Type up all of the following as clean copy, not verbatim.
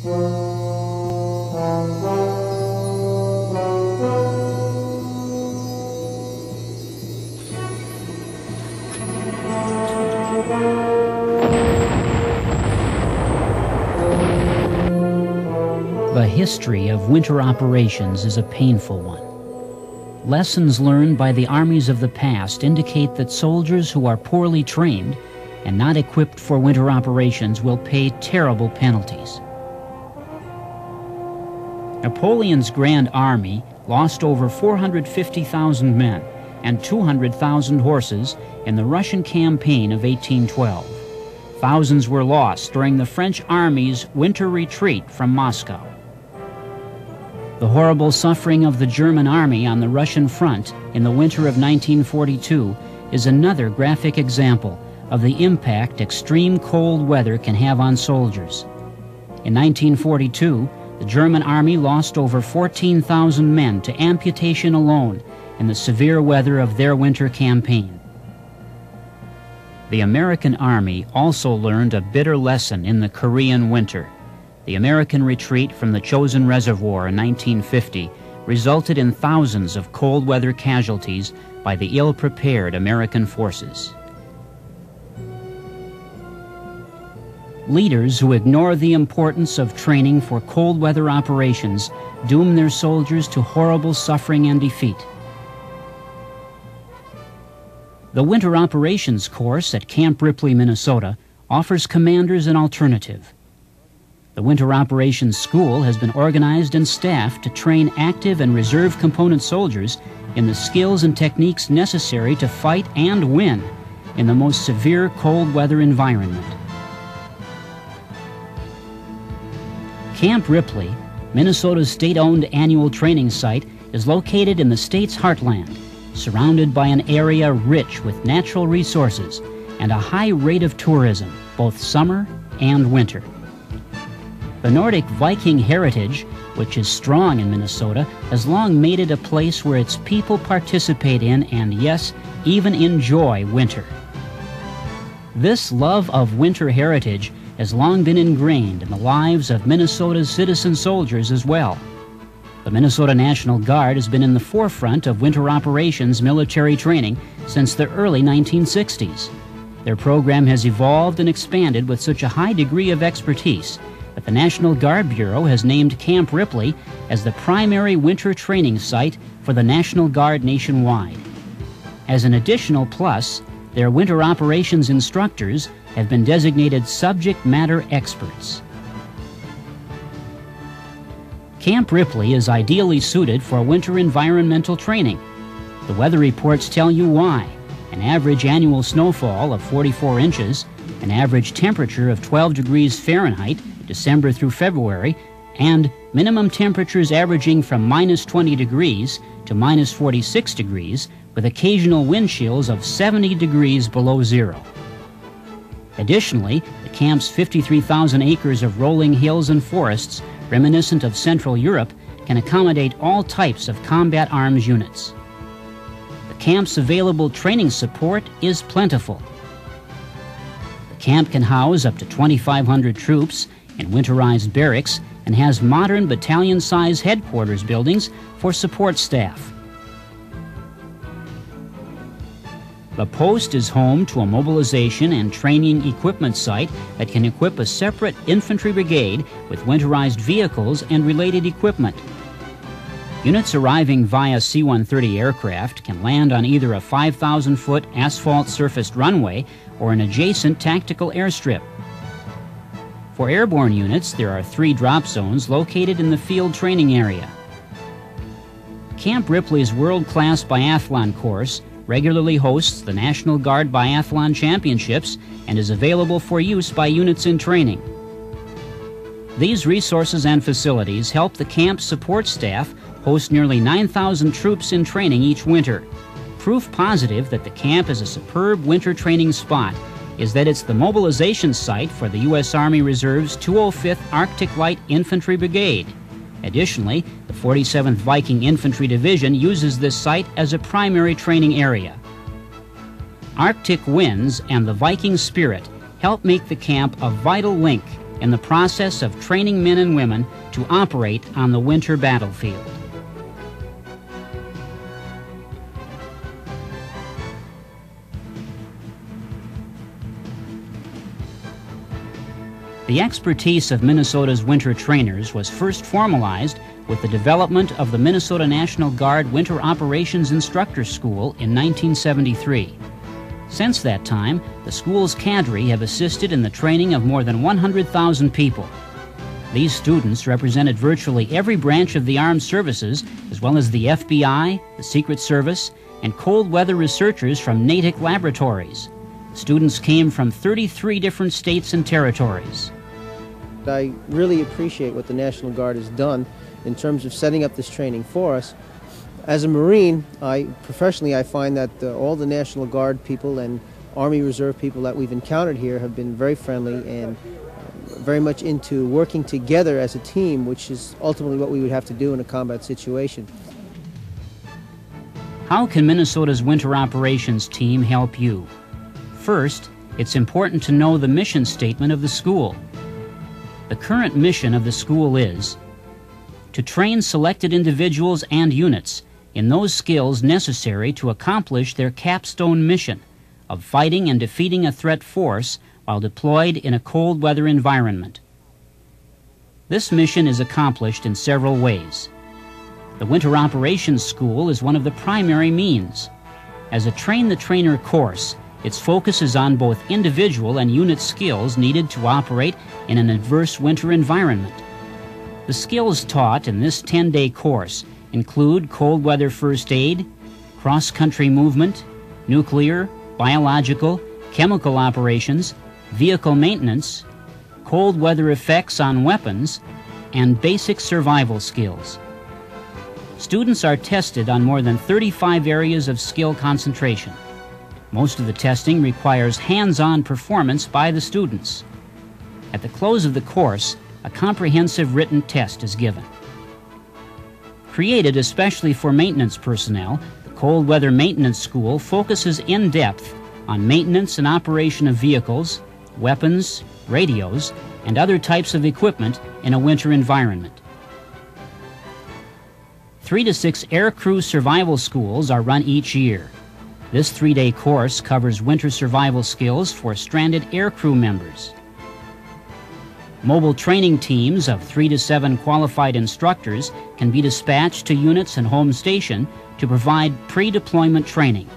The history of winter operations is a painful one. Lessons learned by the armies of the past indicate that soldiers who are poorly trained and not equipped for winter operations will pay terrible penalties. Napoleon's Grand Army lost over 450,000 men and 200,000 horses in the Russian campaign of 1812. Thousands were lost during the French army's winter retreat from Moscow. The horrible suffering of the German army on the Russian front in the winter of 1942 is another graphic example of the impact extreme cold weather can have on soldiers. In 1942, the German army lost over 14,000 men to amputation alone in the severe weather of their winter campaign. The American army also learned a bitter lesson in the Korean winter. The American retreat from the Chosin Reservoir in 1950 resulted in thousands of cold weather casualties by the ill-prepared American forces. Leaders who ignore the importance of training for cold weather operations doom their soldiers to horrible suffering and defeat. The Winter Operations course at Camp Ripley, Minnesota, offers commanders an alternative. The Winter Operations School has been organized and staffed to train active and reserve component soldiers in the skills and techniques necessary to fight and win in the most severe cold weather environment. Camp Ripley, Minnesota's state-owned annual training site, is located in the state's heartland, surrounded by an area rich with natural resources and a high rate of tourism, both summer and winter. The Nordic Viking heritage, which is strong in Minnesota, has long made it a place where its people participate in and, yes, even enjoy winter. This love of winter heritage has long been ingrained in the lives of Minnesota's citizen soldiers as well. The Minnesota National Guard has been in the forefront of winter operations military training since the early 1960s. Their program has evolved and expanded with such a high degree of expertise that the National Guard Bureau has named Camp Ripley as the primary winter training site for the National Guard nationwide. As an additional plus, their winter operations instructors have been designated subject matter experts. Camp Ripley is ideally suited for winter environmental training. The weather reports tell you why. An average annual snowfall of 44 inches, an average temperature of 12 degrees Fahrenheit, December through February, and minimum temperatures averaging from minus 20 degrees to minus 46 degrees, with occasional wind chills of 70 degrees below zero. Additionally, the camp's 53,000 acres of rolling hills and forests, reminiscent of Central Europe, can accommodate all types of combat arms units. The camp's available training support is plentiful. The camp can house up to 2,500 troops in winterized barracks and has modern battalion-size headquarters buildings for support staff. The post is home to a mobilization and training equipment site that can equip a separate infantry brigade with winterized vehicles and related equipment. Units arriving via C-130 aircraft can land on either a 5,000-foot asphalt-surfaced runway or an adjacent tactical airstrip. For airborne units, there are 3 drop zones located in the field training area. Camp Ripley's world-class biathlon course regularly hosts the National Guard Biathlon Championships and is available for use by units in training. These resources and facilities help the camp support staff host nearly 9,000 troops in training each winter. Proof positive that the camp is a superb winter training spot is that it's the mobilization site for the U.S. Army Reserve's 205th Arctic Light Infantry Brigade. Additionally, the 47th Viking Infantry Division uses this site as a primary training area. Arctic winds and the Viking spirit help make the camp a vital link in the process of training men and women to operate on the winter battlefield. The expertise of Minnesota's winter trainers was first formalized with the development of the Minnesota National Guard Winter Operations Instructor School in 1973. Since that time, the school's cadre have assisted in the training of more than 100,000 people. These students represented virtually every branch of the armed services, as well as the FBI, the Secret Service, and cold weather researchers from Natick laboratories. Students came from 33 different states and territories. I really appreciate what the National Guard has done in terms of setting up this training for us. As a Marine, professionally I find that all the National Guard people and Army Reserve people that we've encountered here have been very friendly and very much into working together as a team, which is ultimately what we would have to do in a combat situation. How can Minnesota's Winter Operations Team help you? First, it's important to know the mission statement of the school. The current mission of the school is to train selected individuals and units in those skills necessary to accomplish their capstone mission of fighting and defeating a threat force while deployed in a cold weather environment. This mission is accomplished in several ways. The Winter Operations School is one of the primary means. As a train-the-trainer course, its focus is on both individual and unit skills needed to operate in an adverse winter environment. The skills taught in this 10-day course include cold weather first aid, cross-country movement, nuclear, biological, chemical operations, vehicle maintenance, cold weather effects on weapons, and basic survival skills. Students are tested on more than 35 areas of skill concentration. Most of the testing requires hands-on performance by the students. At the close of the course, a comprehensive written test is given. Created especially for maintenance personnel, the Cold Weather Maintenance School focuses in depth on maintenance and operation of vehicles, weapons, radios, and other types of equipment in a winter environment. 3 to 6 aircrew survival schools are run each year. This 3-day course covers winter survival skills for stranded aircrew members. Mobile training teams of 3 to 7 qualified instructors can be dispatched to units and home station to provide pre-deployment training.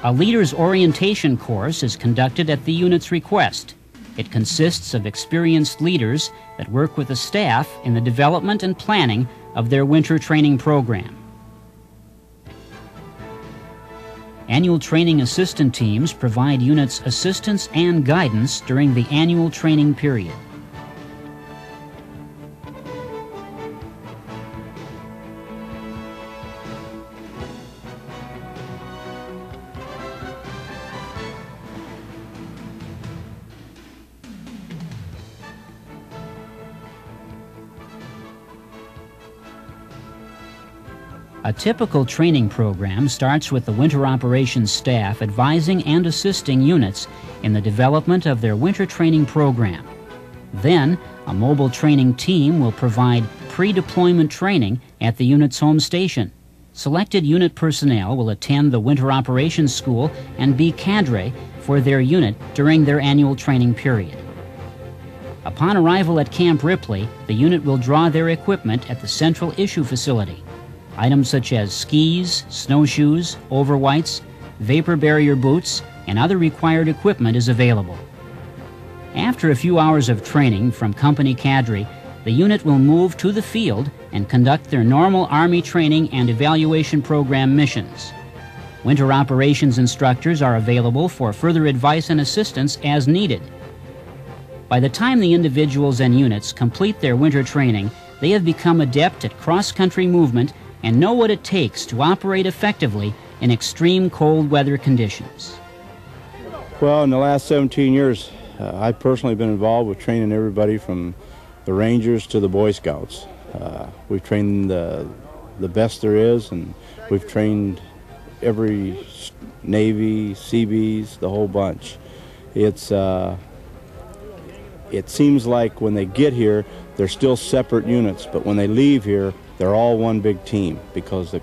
A leader's orientation course is conducted at the unit's request. It consists of experienced leaders that work with the staff in the development and planning of their winter training program. Annual training assistant teams provide units assistance and guidance during the annual training period. A typical training program starts with the winter operations staff advising and assisting units in the development of their winter training program. Then, a mobile training team will provide pre-deployment training at the unit's home station. Selected unit personnel will attend the Winter Operations School and be cadre for their unit during their annual training period. Upon arrival at Camp Ripley, the unit will draw their equipment at the Central Issue Facility. Items such as skis, snowshoes, overwhites, vapor barrier boots, and other required equipment is available. After a few hours of training from company cadre, the unit will move to the field and conduct their normal Army training and evaluation program missions. Winter operations instructors are available for further advice and assistance as needed. By the time the individuals and units complete their winter training, they have become adept at cross-country movement and know what it takes to operate effectively in extreme cold weather conditions. Well, in the last 17 years, I've personally been involved with training everybody from the Rangers to the Boy Scouts. We've trained the best there is, and we've trained every Navy, Seabees, the whole bunch. It's it seems like when they get here, they're still separate units, but when they leave here, they're all one big team because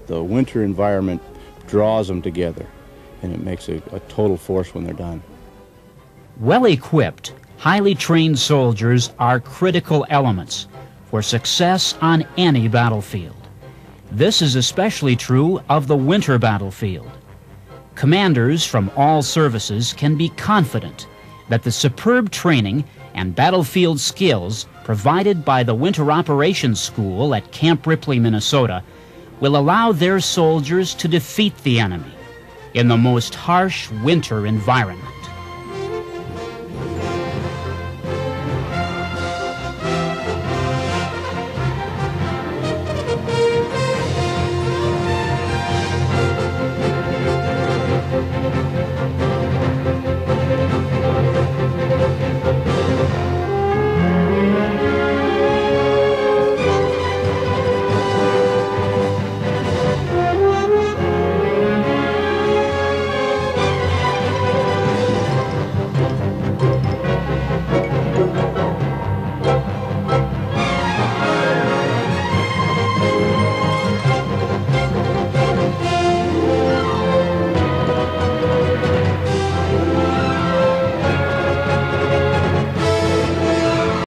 the winter environment draws them together, and it makes a total force when they're done. Well-equipped, highly trained soldiers are critical elements for success on any battlefield. This is especially true of the winter battlefield. Commanders from all services can be confident that the superb training and battlefield skills provided by the Winter Operations School at Camp Ripley, Minnesota, will allow their soldiers to defeat the enemy in the most harsh winter environment.